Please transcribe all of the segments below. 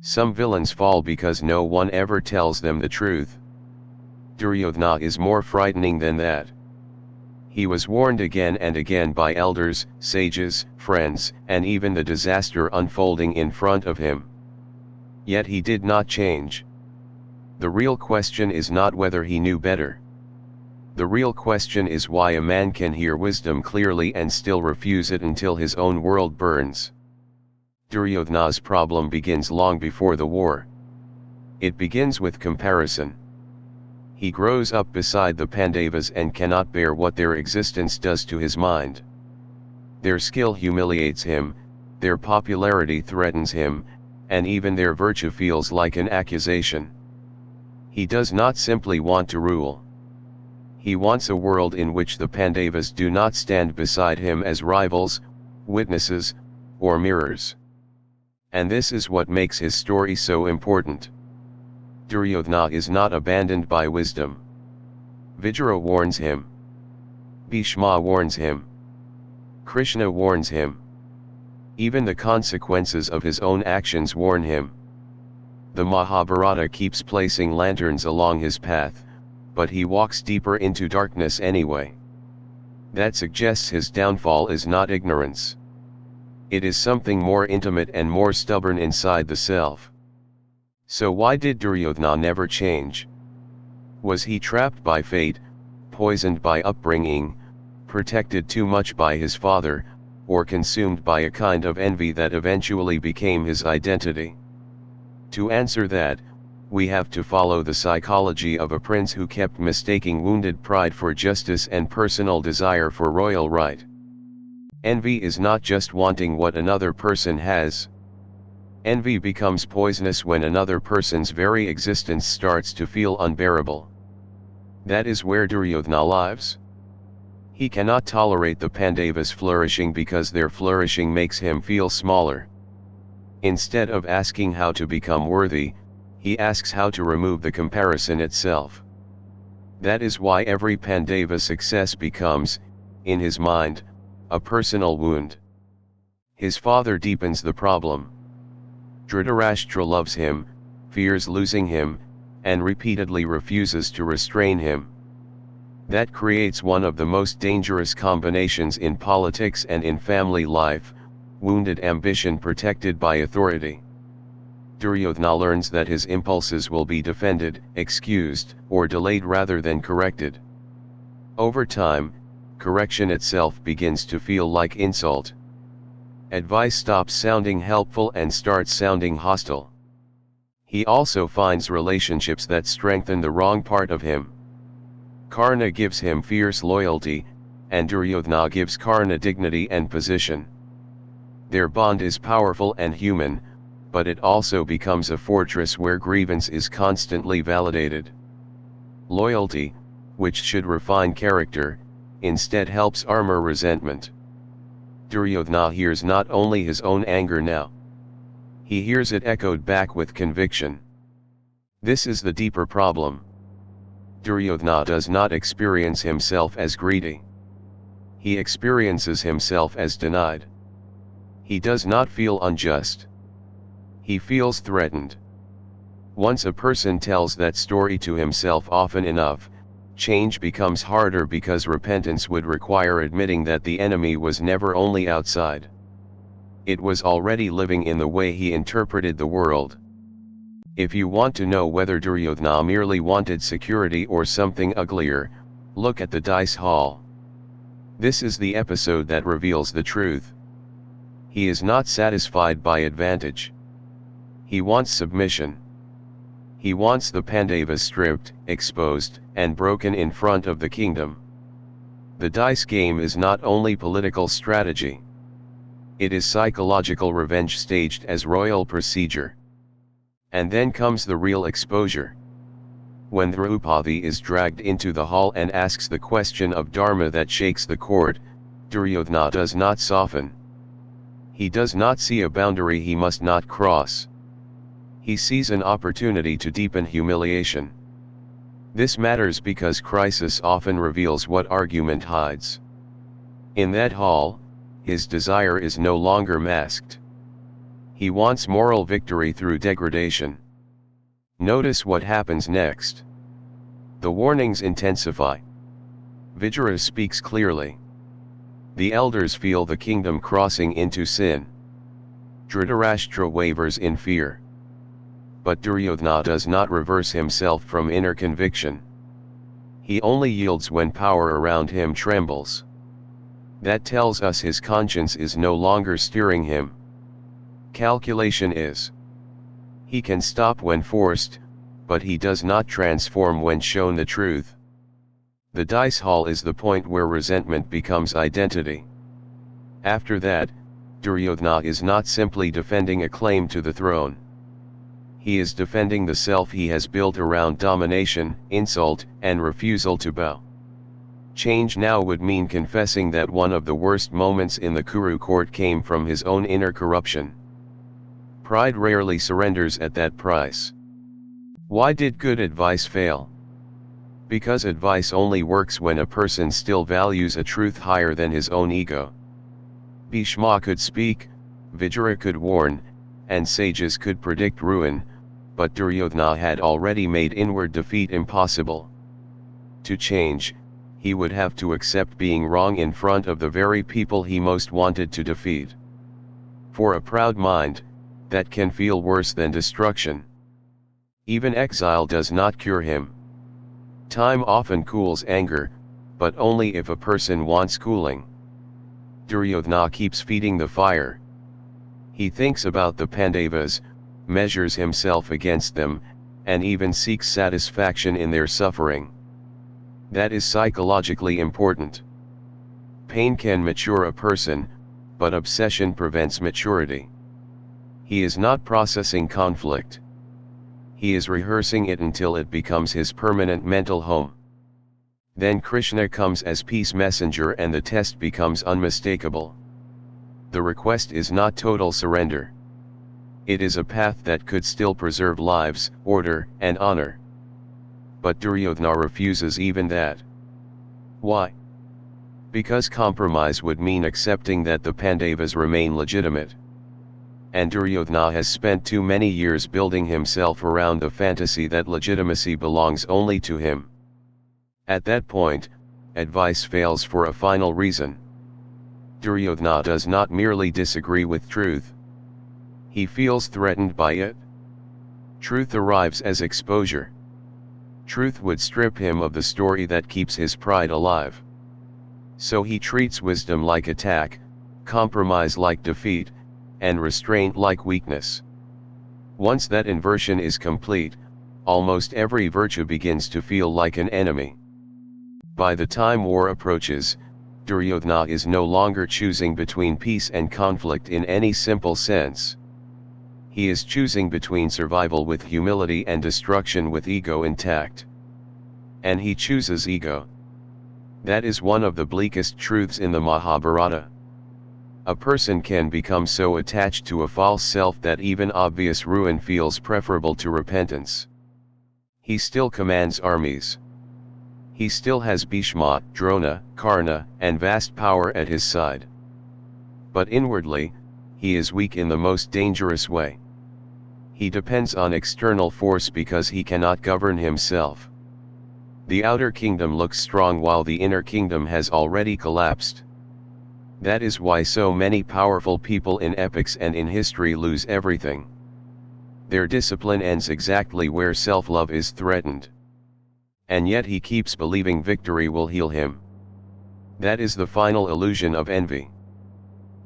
Some villains fall because no one ever tells them the truth. Duryodhana is more frightening than that. He was warned again and again by elders, sages, friends, and even the disaster unfolding in front of him. Yet he did not change. The real question is not whether he knew better. The real question is why a man can hear wisdom clearly and still refuse it until his own world burns. Duryodhana's problem begins long before the war. It begins with comparison. He grows up beside the Pandavas and cannot bear what their existence does to his mind. Their skill humiliates him, their popularity threatens him, and even their virtue feels like an accusation. He does not simply want to rule. He wants a world in which the Pandavas do not stand beside him as rivals, witnesses, or mirrors. And this is what makes his story so important. Duryodhana is not abandoned by wisdom. Vijaya warns him. Bhishma warns him. Krishna warns him. Even the consequences of his own actions warn him. The Mahabharata keeps placing lanterns along his path, but he walks deeper into darkness anyway. That suggests his downfall is not ignorance. It is something more intimate and more stubborn inside the self. So why did Duryodhana never change? Was he trapped by fate, poisoned by upbringing, protected too much by his father, or consumed by a kind of envy that eventually became his identity? To answer that, we have to follow the psychology of a prince who kept mistaking wounded pride for justice and personal desire for royal right. Envy is not just wanting what another person has. Envy becomes poisonous when another person's very existence starts to feel unbearable. That is where Duryodhana lives. He cannot tolerate the Pandavas flourishing because their flourishing makes him feel smaller. Instead of asking how to become worthy, he asks how to remove the comparison itself. That is why every Pandava success becomes, in his mind, a personal wound. His father deepens the problem. Dhritarashtra loves him, fears losing him, and repeatedly refuses to restrain him. That creates one of the most dangerous combinations in politics and in family life: wounded ambition protected by authority. Duryodhana learns that his impulses will be defended, excused, or delayed rather than corrected. Over time, correction itself begins to feel like insult. Advice stops sounding helpful and starts sounding hostile. He also finds relationships that strengthen the wrong part of him. Karna gives him fierce loyalty, and Duryodhana gives Karna dignity and position. Their bond is powerful and human, but it also becomes a fortress where grievance is constantly validated. Loyalty, which should refine character, instead helps armor resentment. Duryodhana hears not only his own anger now. He hears it echoed back with conviction. This is the deeper problem. Duryodhana does not experience himself as greedy. He experiences himself as denied. He does not feel unjust. He feels threatened. Once a person tells that story to himself often enough, change becomes harder because repentance would require admitting that the enemy was never only outside. It was already living in the way he interpreted the world. If you want to know whether Duryodhana merely wanted security or something uglier, look at the dice hall. This is the episode that reveals the truth. He is not satisfied by advantage. He wants submission. He wants the Pandavas stripped, exposed, and broken in front of the kingdom. The dice game is not only political strategy. It is psychological revenge staged as royal procedure. And then comes the real exposure. When Draupadi is dragged into the hall and asks the question of dharma that shakes the court, Duryodhana does not soften. He does not see a boundary he must not cross. He sees an opportunity to deepen humiliation. This matters because crisis often reveals what argument hides. In that hall, his desire is no longer masked. He wants moral victory through degradation. Notice what happens next. The warnings intensify. Vijaya speaks clearly. The elders feel the kingdom crossing into sin. Dhritarashtra wavers in fear. But Duryodhana does not reverse himself from inner conviction. He only yields when power around him trembles. That tells us his conscience is no longer steering him. Calculation is. He can stop when forced, but he does not transform when shown the truth. The dice hall is the point where resentment becomes identity. After that, Duryodhana is not simply defending a claim to the throne. He is defending the self he has built around domination, insult, and refusal to bow. Change now would mean confessing that one of the worst moments in the Kuru court came from his own inner corruption. Pride rarely surrenders at that price. Why did good advice fail? Because advice only works when a person still values a truth higher than his own ego. Bhishma could speak, Vijaya could warn, and sages could predict ruin, but Duryodhana had already made inward defeat impossible. To change, he would have to accept being wrong in front of the very people he most wanted to defeat. For a proud mind, that can feel worse than destruction. Even exile does not cure him. Time often cools anger, but only if a person wants cooling. Duryodhana keeps feeding the fire. He thinks about the Pandavas, measures himself against them, and even seeks satisfaction in their suffering. That is psychologically important. Pain can mature a person, but obsession prevents maturity. He is not processing conflict. He is rehearsing it until it becomes his permanent mental home. Then Krishna comes as peace messenger and the test becomes unmistakable. The request is not total surrender. It is a path that could still preserve lives, order, and honor. But Duryodhana refuses even that. Why? Because compromise would mean accepting that the Pandavas remain legitimate. And Duryodhana has spent too many years building himself around the fantasy that legitimacy belongs only to him. At that point, advice fails for a final reason. Duryodhana does not merely disagree with truth. He feels threatened by it. Truth arrives as exposure. Truth would strip him of the story that keeps his pride alive. So he treats wisdom like attack, compromise like defeat, and restraint like weakness. Once that inversion is complete, almost every virtue begins to feel like an enemy. By the time war approaches, Duryodhana is no longer choosing between peace and conflict in any simple sense. He is choosing between survival with humility and destruction with ego intact. And he chooses ego. That is one of the bleakest truths in the Mahabharata. A person can become so attached to a false self that even obvious ruin feels preferable to repentance. He still commands armies. He still has Bhishma, Drona, Karna, and vast power at his side. But inwardly, he is weak in the most dangerous way. He depends on external force because he cannot govern himself. The outer kingdom looks strong while the inner kingdom has already collapsed. That is why so many powerful people in epics and in history lose everything. Their discipline ends exactly where self-love is threatened. And yet he keeps believing victory will heal him. That is the final illusion of envy.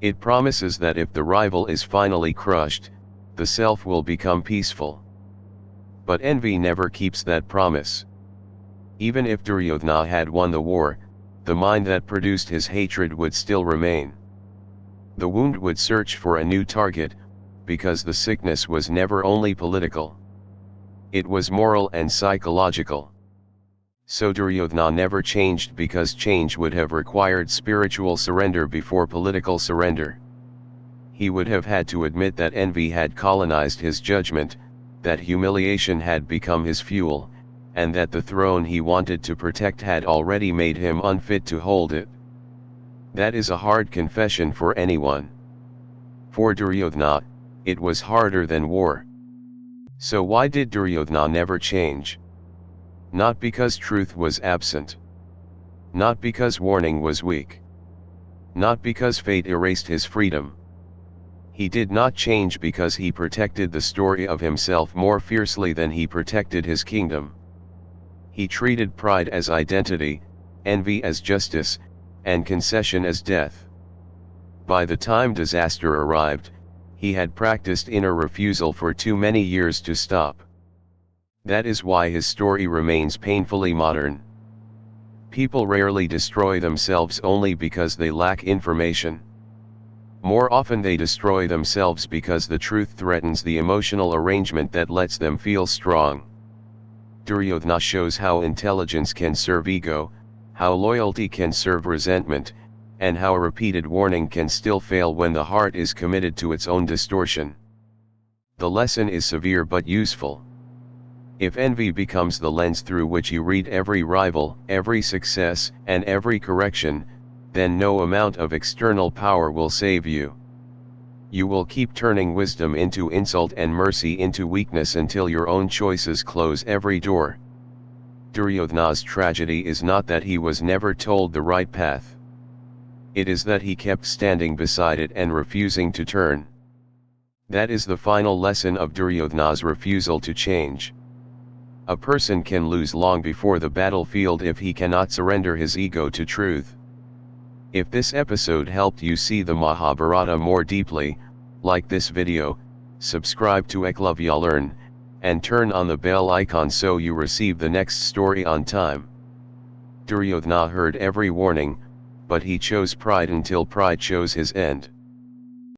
It promises that if the rival is finally crushed, the self will become peaceful. But envy never keeps that promise. Even if Duryodhana had won the war, the mind that produced his hatred would still remain. The wound would search for a new target, because the sickness was never only political. It was moral and psychological. So Duryodhana never changed because change would have required spiritual surrender before political surrender. He would have had to admit that envy had colonized his judgment, that humiliation had become his fuel, and that the throne he wanted to protect had already made him unfit to hold it. That is a hard confession for anyone. For Duryodhana, it was harder than war. So why did Duryodhana never change? Not because truth was absent. Not because warning was weak. Not because fate erased his freedom. He did not change because he protected the story of himself more fiercely than he protected his kingdom. He treated pride as identity, envy as justice, and concession as death. By the time disaster arrived, he had practiced inner refusal for too many years to stop. That is why his story remains painfully modern. People rarely destroy themselves only because they lack information. More often they destroy themselves because the truth threatens the emotional arrangement that lets them feel strong. Duryodhana shows how intelligence can serve ego, how loyalty can serve resentment, and how a repeated warning can still fail when the heart is committed to its own distortion. The lesson is severe but useful. If envy becomes the lens through which you read every rival, every success, and every correction, then no amount of external power will save you. You will keep turning wisdom into insult and mercy into weakness until your own choices close every door. Duryodhana's tragedy is not that he was never told the right path. It is that he kept standing beside it and refusing to turn. That is the final lesson of Duryodhana's refusal to change. A person can lose long before the battlefield if he cannot surrender his ego to truth. If this episode helped you see the Mahabharata more deeply, like this video, subscribe to EkalavyaLearn, and turn on the bell icon so you receive the next story on time. Duryodhana heard every warning, but he chose pride until pride chose his end.